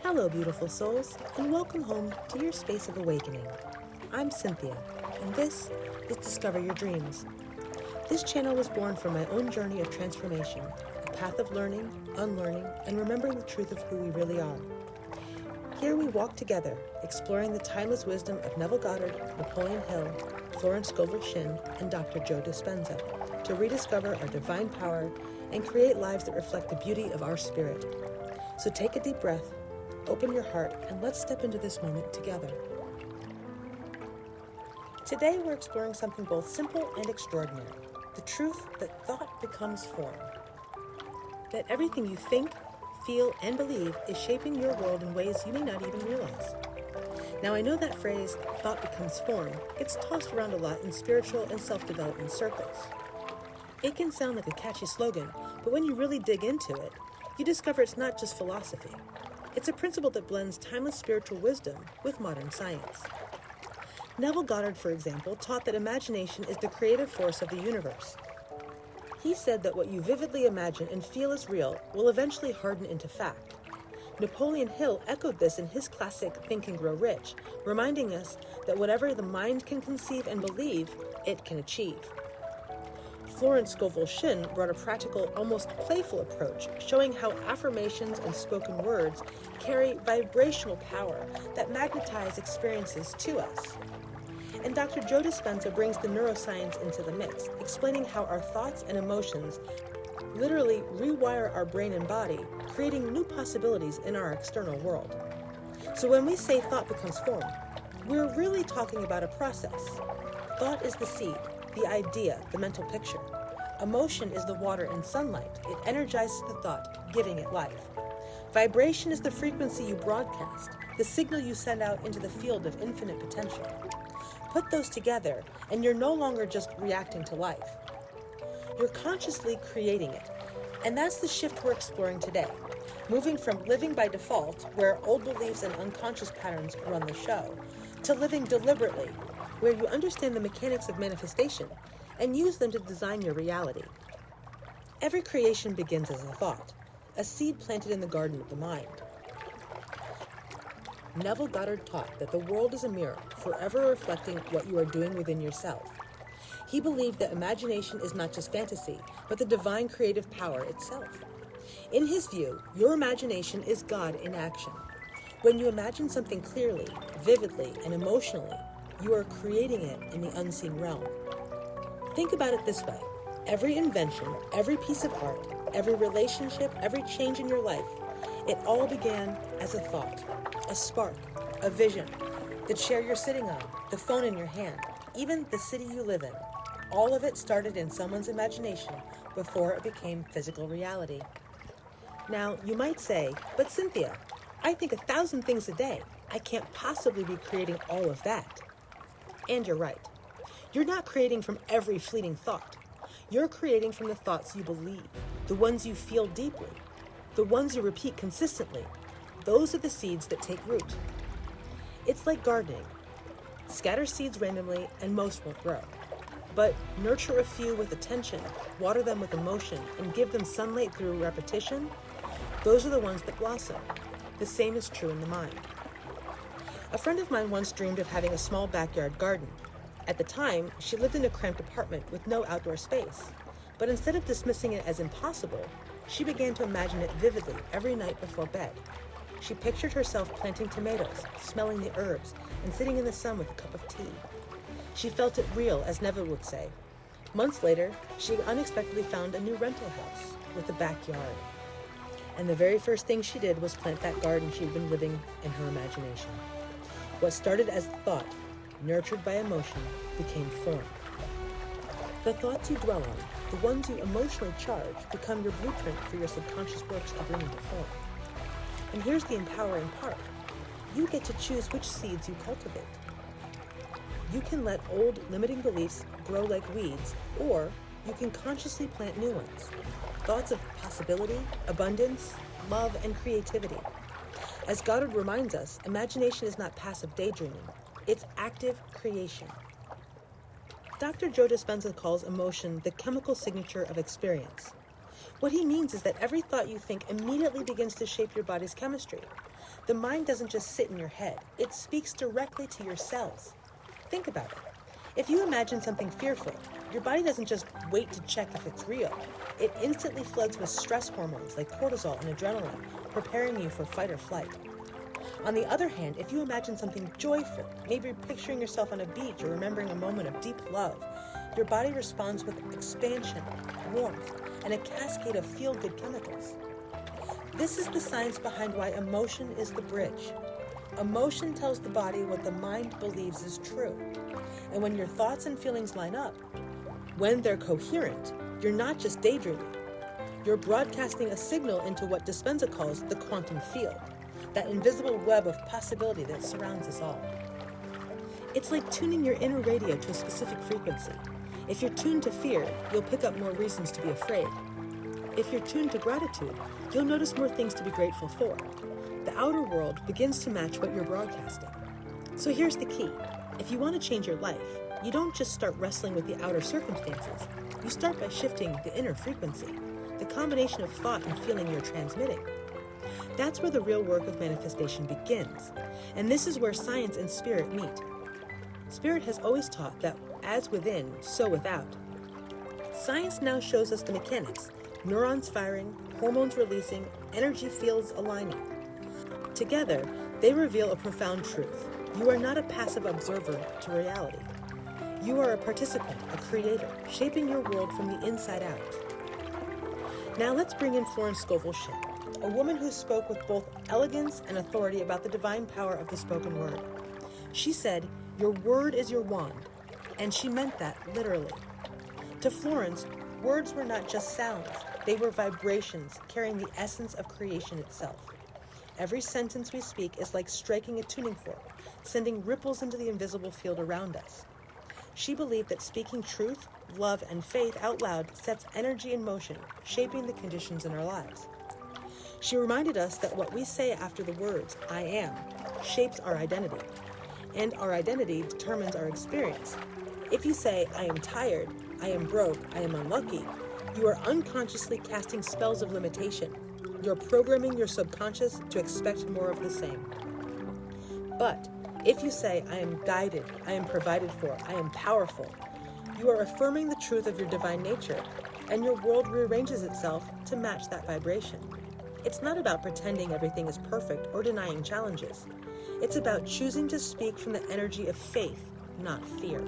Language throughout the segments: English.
Hello, beautiful souls, and welcome home to your space of awakening. I'm Cynthia, and this is Discover Your Dreams. This channel was born from my own journey of transformation, a path of learning, unlearning, and remembering the truth of who we really are. Here we walk together, exploring the timeless wisdom of Neville Goddard, Napoleon Hill, Florence Scovel Shinn, and Dr. Joe Dispenza to rediscover our divine power and create lives that reflect the beauty of our spirit. So take a deep breath, open your heart, and let's step into this moment together. Today we're exploring something both simple and extraordinary, the truth that thought becomes form. That everything you think, feel, and believe is shaping your world in ways you may not even realize. Now I know that phrase, thought becomes form, gets tossed around a lot in spiritual and self-development circles. It can sound like a catchy slogan, but when you really dig into it, you discover it's not just philosophy. It's a principle that blends timeless spiritual wisdom with modern science. Neville Goddard, for example, taught that imagination is the creative force of the universe. He said that what you vividly imagine and feel is real will eventually harden into fact. Napoleon Hill echoed this in his classic Think and Grow Rich, reminding us that whatever the mind can conceive and believe, it can achieve. Florence Scovel Shinn brought a practical, almost playful approach, showing how affirmations and spoken words carry vibrational power that magnetize experiences to us. And Dr. Joe Dispenza brings the neuroscience into the mix, explaining how our thoughts and emotions literally rewire our brain and body, creating new possibilities in our external world. So when we say thought becomes form, we're really talking about a process. Thought is the seed, the idea, the mental picture. Emotion is the water and sunlight. It energizes the thought, giving it life. Vibration is the frequency you broadcast, the signal you send out into the field of infinite potential. Put those together, and you're no longer just reacting to life. You're consciously creating it. And that's the shift we're exploring today. Moving from living by default, where old beliefs and unconscious patterns run the show, to living deliberately, where you understand the mechanics of manifestation and use them to design your reality. Every creation begins as a thought, a seed planted in the garden of the mind. Neville Goddard taught that the world is a mirror, forever reflecting what you are doing within yourself. He believed that imagination is not just fantasy, but the divine creative power itself. In his view, your imagination is God in action. When you imagine something clearly, vividly, and emotionally, you are creating it in the unseen realm. Think about it this way. Every invention, every piece of art, every relationship, every change in your life, it all began as a thought, a spark, a vision, the chair you're sitting on, the phone in your hand, even the city you live in. All of it started in someone's imagination before it became physical reality. Now, you might say, but Cynthia, I think 1,000 things a day. I can't possibly be creating all of that. And you're right. You're not creating from every fleeting thought. You're creating from the thoughts you believe, the ones you feel deeply, the ones you repeat consistently. Those are the seeds that take root. It's like gardening. Scatter seeds randomly and most won't grow. But nurture a few with attention, water them with emotion, and give them sunlight through repetition. Those are the ones that blossom. The same is true in the mind. A friend of mine once dreamed of having a small backyard garden. At the time, she lived in a cramped apartment with no outdoor space. But instead of dismissing it as impossible, she began to imagine it vividly every night before bed. She pictured herself planting tomatoes, smelling the herbs, and sitting in the sun with a cup of tea. She felt it real, as Neville would say. Months later, she unexpectedly found a new rental house with a backyard. And the very first thing she did was plant that garden she'd been living in her imagination. What started as a thought, nurtured by emotion, became form. The thoughts you dwell on, the ones you emotionally charge, become your blueprint for your subconscious works to bring into form. And here's the empowering part. You get to choose which seeds you cultivate. You can let old limiting beliefs grow like weeds, or you can consciously plant new ones. Thoughts of possibility, abundance, love, and creativity. As Goddard reminds us, imagination is not passive daydreaming. It's active creation. Dr. Joe Dispenza calls emotion the chemical signature of experience. What he means is that every thought you think immediately begins to shape your body's chemistry. The mind doesn't just sit in your head. It speaks directly to your cells. Think about it. If you imagine something fearful, your body doesn't just wait to check if it's real. It instantly floods with stress hormones like cortisol and adrenaline, preparing you for fight or flight. On the other hand, if you imagine something joyful, maybe picturing yourself on a beach or remembering a moment of deep love, your body responds with expansion, warmth, and a cascade of feel-good chemicals. This is the science behind why emotion is the bridge. Emotion tells the body what the mind believes is true. And when your thoughts and feelings line up, when they're coherent, you're not just daydreaming. You're broadcasting a signal into what Dispenza calls the quantum field, that invisible web of possibility that surrounds us all. It's like tuning your inner radio to a specific frequency. If you're tuned to fear, you'll pick up more reasons to be afraid. If you're tuned to gratitude, you'll notice more things to be grateful for. The outer world begins to match what you're broadcasting. So here's the key. If you want to change your life, you don't just start wrestling with the outer circumstances. You start by shifting the inner frequency, the combination of thought and feeling you're transmitting. That's where the real work of manifestation begins. And this is where science and spirit meet. Spirit has always taught that as within, so without. Science now shows us the mechanics, neurons firing, hormones releasing, energy fields aligning. Together, they reveal a profound truth. You are not a passive observer to reality. You are a participant, a creator, shaping your world from the inside out. Now let's bring in Florence Scovel Shinn, a woman who spoke with both elegance and authority about the divine power of the spoken word. She said, "Your word is your wand," and she meant that literally. To Florence, words were not just sounds, they were vibrations carrying the essence of creation itself. Every sentence we speak is like striking a tuning fork, sending ripples into the invisible field around us. She believed that speaking truth, love, and faith out loud sets energy in motion, shaping the conditions in our lives. She reminded us that what we say after the words, "I am," shapes our identity. And our identity determines our experience. If you say, "I am tired," "I am broke," "I am unlucky," you are unconsciously casting spells of limitation. You're programming your subconscious to expect more of the same. But if you say, "I am guided, I am provided for, I am powerful," you are affirming the truth of your divine nature, and your world rearranges itself to match that vibration. It's not about pretending everything is perfect or denying challenges. It's about choosing to speak from the energy of faith, not fear.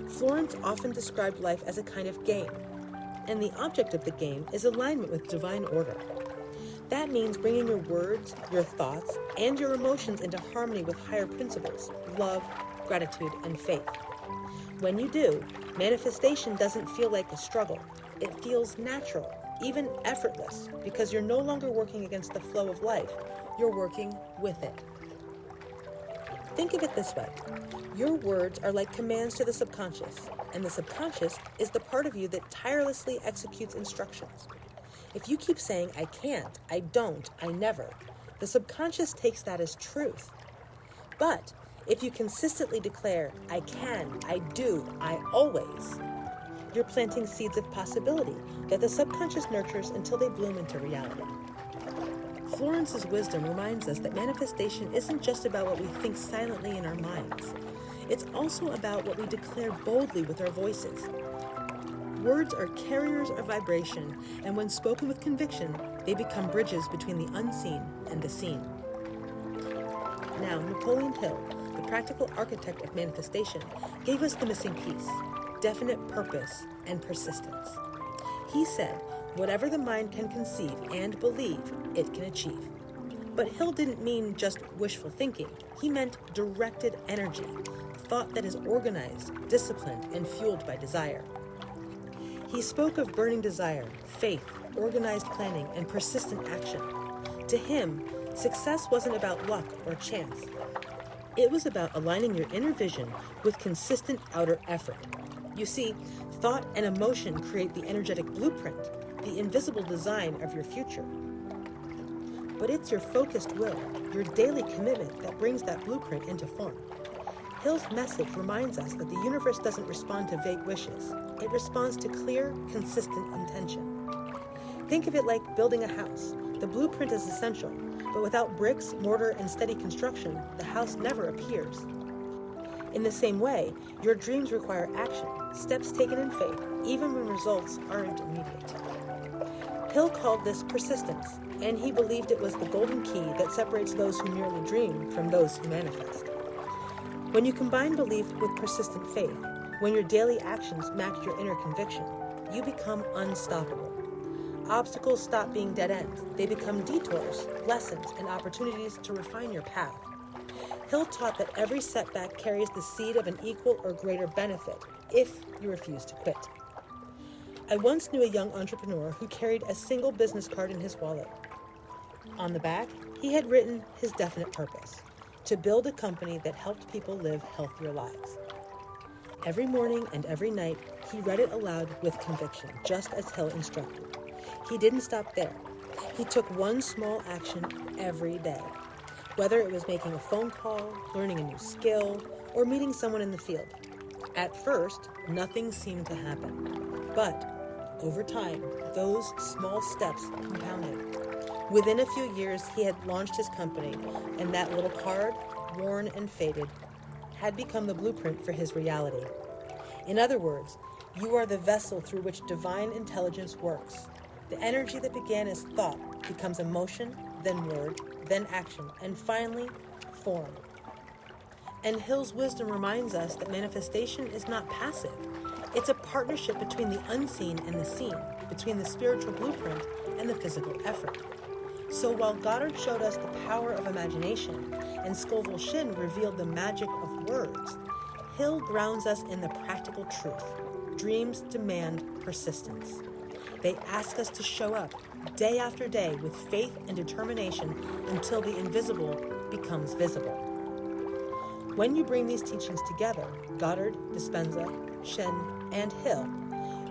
Florence often described life as a kind of game, and the object of the game is alignment with divine order. That means bringing your words, your thoughts, and your emotions into harmony with higher principles, love, gratitude, and faith. When you do, manifestation doesn't feel like a struggle. It feels natural, even effortless, because you're no longer working against the flow of life. You're working with it. Think of it this way. Your words are like commands to the subconscious, and the subconscious is the part of you that tirelessly executes instructions. If you keep saying, "I can't," "I don't," "I never," the subconscious takes that as truth. But if you consistently declare, "I can," "I do," "I always," you're planting seeds of possibility that the subconscious nurtures until they bloom into reality. Florence's wisdom reminds us that manifestation isn't just about what we think silently in our minds. It's also about what we declare boldly with our voices. Words are carriers of vibration, and when spoken with conviction, they become bridges between the unseen and the seen. Now, Napoleon Hill, the practical architect of manifestation, gave us the missing piece: definite purpose and persistence. He said, whatever the mind can conceive and believe, it can achieve. But Hill didn't mean just wishful thinking. He meant directed energy, thought that is organized, disciplined, and fueled by desire. He spoke of burning desire, faith, organized planning, and persistent action. To him, success wasn't about luck or chance. It was about aligning your inner vision with consistent outer effort. You see, thought and emotion create the energetic blueprint, the invisible design of your future. But it's your focused will, your daily commitment, that brings that blueprint into form. Hill's message reminds us that the universe doesn't respond to vague wishes. It responds to clear, consistent intention. Think of it like building a house. The blueprint is essential, but without bricks, mortar, and steady construction, the house never appears. In the same way, your dreams require action, steps taken in faith, even when results aren't immediate. Hill called this persistence, and he believed it was the golden key that separates those who merely dream from those who manifest. When you combine belief with persistent faith, when your daily actions match your inner conviction, you become unstoppable. Obstacles stop being dead ends. They become detours, lessons, and opportunities to refine your path. Hill taught that every setback carries the seed of an equal or greater benefit if you refuse to quit. I once knew a young entrepreneur who carried a single business card in his wallet. On the back, he had written his definite purpose: to build a company that helped people live healthier lives. Every morning and every night, he read it aloud with conviction, just as Hill instructed. He didn't stop there. He took one small action every day, whether it was making a phone call, learning a new skill, or meeting someone in the field. At first, nothing seemed to happen, but over time, those small steps compounded. Within a few years, he had launched his company, and that little card, worn and faded, had become the blueprint for his reality. In other words, you are the vessel through which divine intelligence works. The energy that began as thought becomes emotion, then word, then action, and finally, form. And Hill's wisdom reminds us that manifestation is not passive. It's a partnership between the unseen and the seen, between the spiritual blueprint and the physical effort. So while Goddard showed us the power of imagination and Scovel Shinn revealed the magic of words, Hill grounds us in the practical truth. Dreams demand persistence. They ask us to show up day after day with faith and determination until the invisible becomes visible. When you bring these teachings together, Goddard, Dispenza, Shinn, and Hill,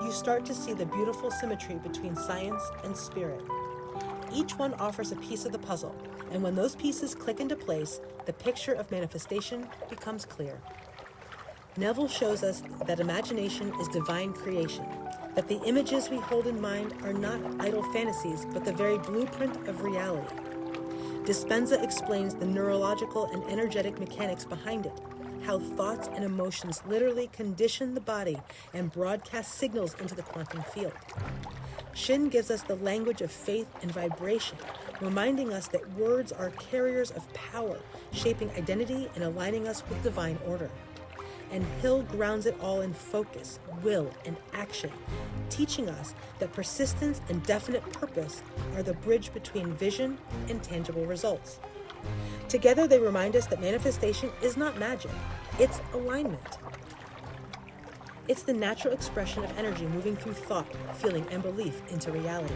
you start to see the beautiful symmetry between science and spirit. Each one offers a piece of the puzzle, and when those pieces click into place, the picture of manifestation becomes clear. Neville shows us that imagination is divine creation, that the images we hold in mind are not idle fantasies, but the very blueprint of reality. Dispenza explains the neurological and energetic mechanics behind it, how thoughts and emotions literally condition the body and broadcast signals into the quantum field. Shinn gives us the language of faith and vibration, reminding us that words are carriers of power, shaping identity and aligning us with divine order. And Hill grounds it all in focus, will, and action, teaching us that persistence and definite purpose are the bridge between vision and tangible results. Together, they remind us that manifestation is not magic, it's alignment. It's the natural expression of energy moving through thought, feeling, and belief into reality.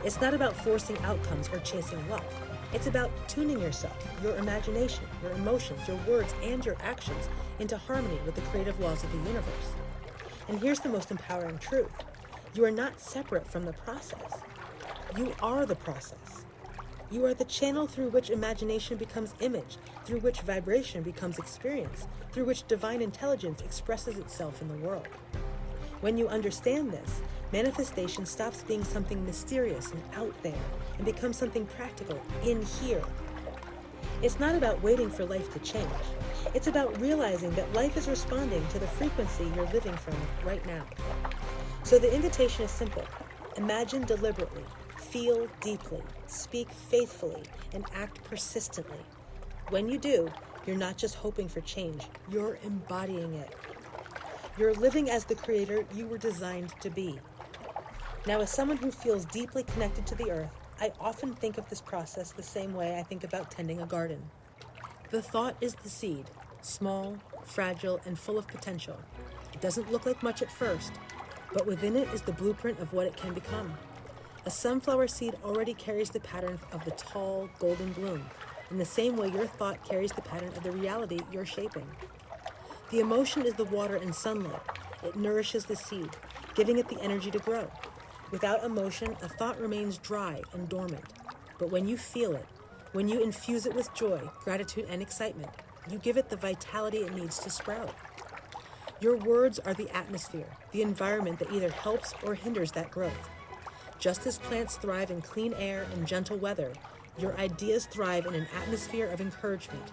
It's not about forcing outcomes or chasing luck. It's about tuning yourself, your imagination, your emotions, your words, and your actions into harmony with the creative laws of the universe. And here's the most empowering truth. You are not separate from the process. You are the process. You are the channel through which imagination becomes image, through which vibration becomes experience, through which divine intelligence expresses itself in the world. When you understand this, manifestation stops being something mysterious and out there and becomes something practical in here. It's not about waiting for life to change. It's about realizing that life is responding to the frequency you're living from right now. So the invitation is simple. Imagine deliberately, feel deeply, speak faithfully, and act persistently. When you do, you're not just hoping for change, you're embodying it. You're living as the creator you were designed to be. Now, as someone who feels deeply connected to the earth, I often think of this process the same way I think about tending a garden. The thought is the seed, small, fragile, and full of potential. It doesn't look like much at first, but within it is the blueprint of what it can become. A sunflower seed already carries the pattern of the tall, golden bloom, in the same way your thought carries the pattern of the reality you're shaping. The emotion is the water and sunlight. It nourishes the seed, giving it the energy to grow. Without emotion, a thought remains dry and dormant. But when you feel it, when you infuse it with joy, gratitude, and excitement, you give it the vitality it needs to sprout. Your words are the atmosphere, the environment that either helps or hinders that growth. Just as plants thrive in clean air and gentle weather, your ideas thrive in an atmosphere of encouragement.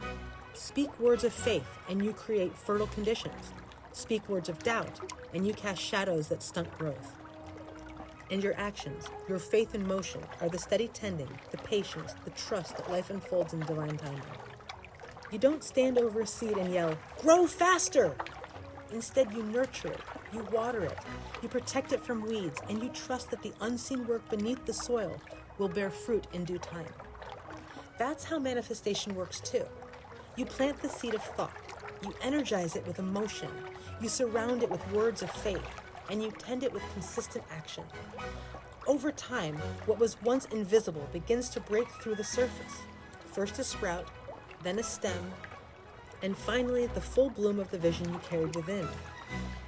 Speak words of faith, and you create fertile conditions. Speak words of doubt, and you cast shadows that stunt growth. And your actions, your faith in motion, are the steady tending, the patience, the trust that life unfolds in divine timing. You don't stand over a seed and yell, "Grow faster!" Instead, you nurture it, you water it, you protect it from weeds, and you trust that the unseen work beneath the soil will bear fruit in due time. That's how manifestation works too. You plant the seed of thought, you energize it with emotion, you surround it with words of faith, and you tend it with consistent action. Over time, what was once invisible begins to break through the surface. First a sprout, then a stem, and finally the full bloom of the vision you carried within.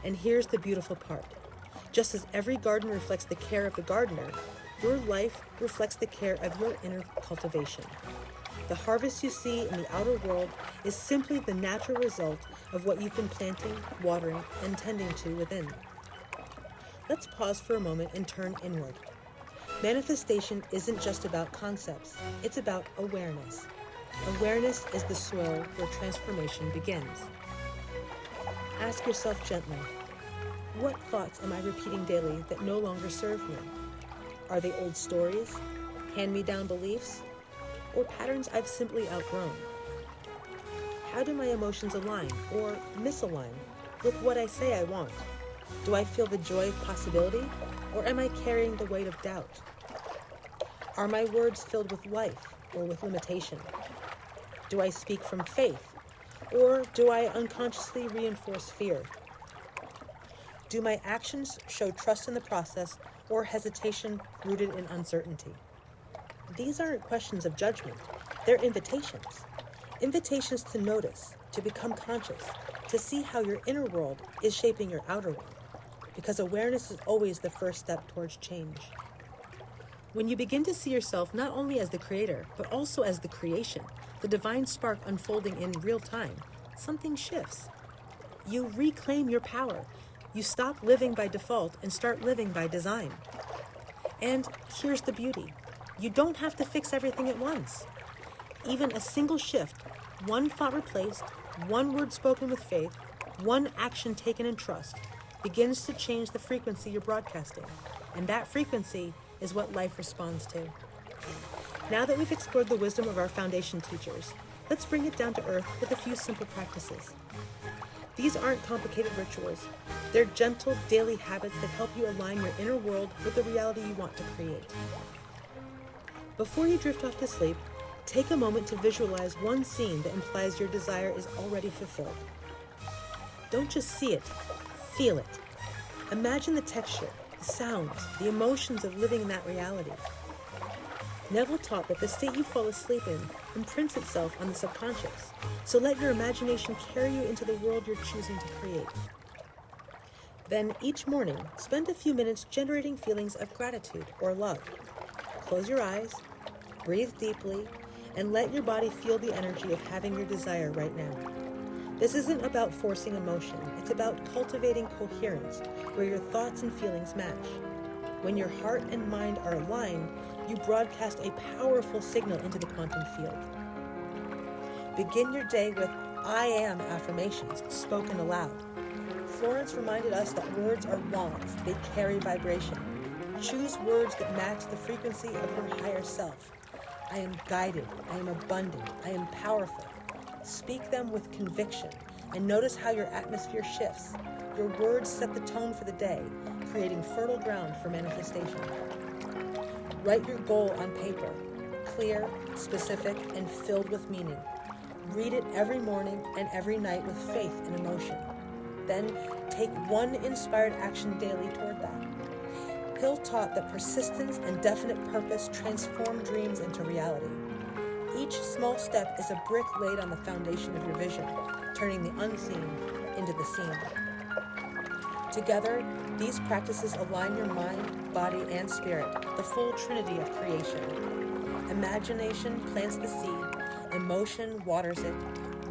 And here's the beautiful part. Just as every garden reflects the care of the gardener, your life reflects the care of your inner cultivation. The harvest you see in the outer world is simply the natural result of what you've been planting, watering, and tending to within. Let's pause for a moment and turn inward. Manifestation isn't just about concepts, it's about awareness. Awareness is the soil where transformation begins. Ask yourself gently, what thoughts am I repeating daily that no longer serve me? Are they old stories, hand-me-down beliefs, or patterns I've simply outgrown? How do my emotions align or misalign with what I say I want? Do I feel the joy of possibility, or am I carrying the weight of doubt? Are my words filled with life or with limitation? Do I speak from faith, or do I unconsciously reinforce fear? Do my actions show trust in the process or hesitation rooted in uncertainty? These aren't questions of judgment, they're invitations. Invitations to notice, to become conscious, to see how your inner world is shaping your outer one. Because awareness is always the first step towards change. When you begin to see yourself not only as the creator, but also as the creation, the divine spark unfolding in real time, something shifts. You reclaim your power. You stop living by default and start living by design. And here's the beauty. You don't have to fix everything at once. Even a single shift, one thought replaced, one word spoken with faith, one action taken in trust, begins to change the frequency you're broadcasting. And that frequency is what life responds to. Now that we've explored the wisdom of our foundation teachers, let's bring it down to earth with a few simple practices. These aren't complicated rituals. They're gentle daily habits that help you align your inner world with the reality you want to create. Before you drift off to sleep, take a moment to visualize one scene that implies your desire is already fulfilled. Don't just see it, feel it. Imagine the texture, the sounds, the emotions of living in that reality. Neville taught that the state you fall asleep in imprints itself on the subconscious, so let your imagination carry you into the world you're choosing to create. Then each morning, spend a few minutes generating feelings of gratitude or love. Close your eyes, breathe deeply, and let your body feel the energy of having your desire right now. This isn't about forcing emotion, it's about cultivating coherence where your thoughts and feelings match. When your heart and mind are aligned, you broadcast a powerful signal into the quantum field. Begin your day with "I am" affirmations spoken aloud. Florence reminded us that words are wands, they carry vibration. Choose words that match the frequency of your higher self. I am guided, I am abundant, I am powerful. Speak them with conviction and notice how your atmosphere shifts. Your words set the tone for the day, creating fertile ground for manifestation. Write your goal on paper, clear, specific, and filled with meaning. Read it every morning and every night with faith and emotion. Then take one inspired action daily toward that. Hill taught that persistence and definite purpose transform dreams into reality. Each small step is a brick laid on the foundation of your vision, turning the unseen into the seen. Together, these practices align your mind, body, and spirit, the full trinity of creation. Imagination plants the seed, emotion waters it,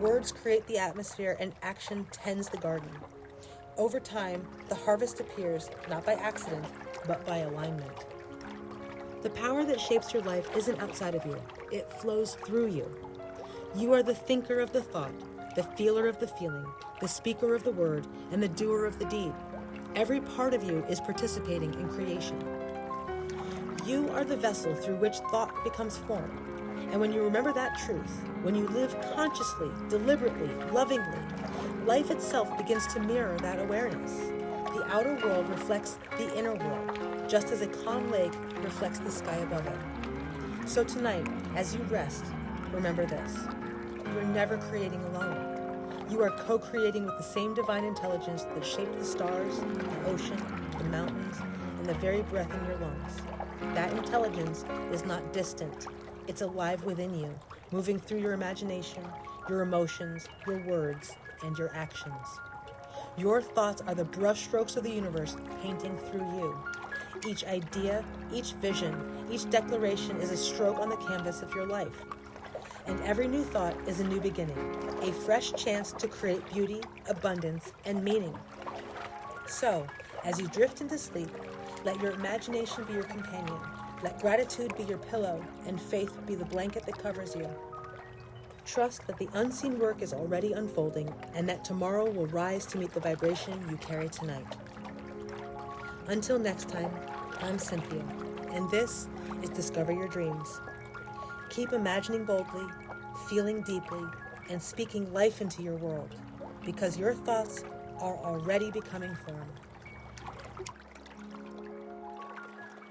words create the atmosphere, and action tends the garden. Over time, the harvest appears not by accident, but by alignment. The power that shapes your life isn't outside of you. It flows through you. You are the thinker of the thought, the feeler of the feeling, the speaker of the word, and the doer of the deed. Every part of you is participating in creation. You are the vessel through which thought becomes form. And when you remember that truth, when you live consciously, deliberately, lovingly, life itself begins to mirror that awareness. The outer world reflects the inner world, just as a calm lake reflects the sky above it. So tonight, as you rest, remember this. You are never creating alone. You are co-creating with the same divine intelligence that shaped the stars, the ocean, the mountains, and the very breath in your lungs. That intelligence is not distant. It's alive within you, moving through your imagination, your emotions, your words, and your actions. Your thoughts are the brushstrokes of the universe painting through you. Each idea, each vision, each declaration is a stroke on the canvas of your life. And every new thought is a new beginning, a fresh chance to create beauty, abundance, and meaning. So, as you drift into sleep, let your imagination be your companion. Let gratitude be your pillow, and faith be the blanket that covers you. Trust that the unseen work is already unfolding, and that tomorrow will rise to meet the vibration you carry tonight. Until next time, I'm Cynthia, and this is Discover Your Dreams. Keep imagining boldly, feeling deeply, and speaking life into your world, because your thoughts are already becoming form.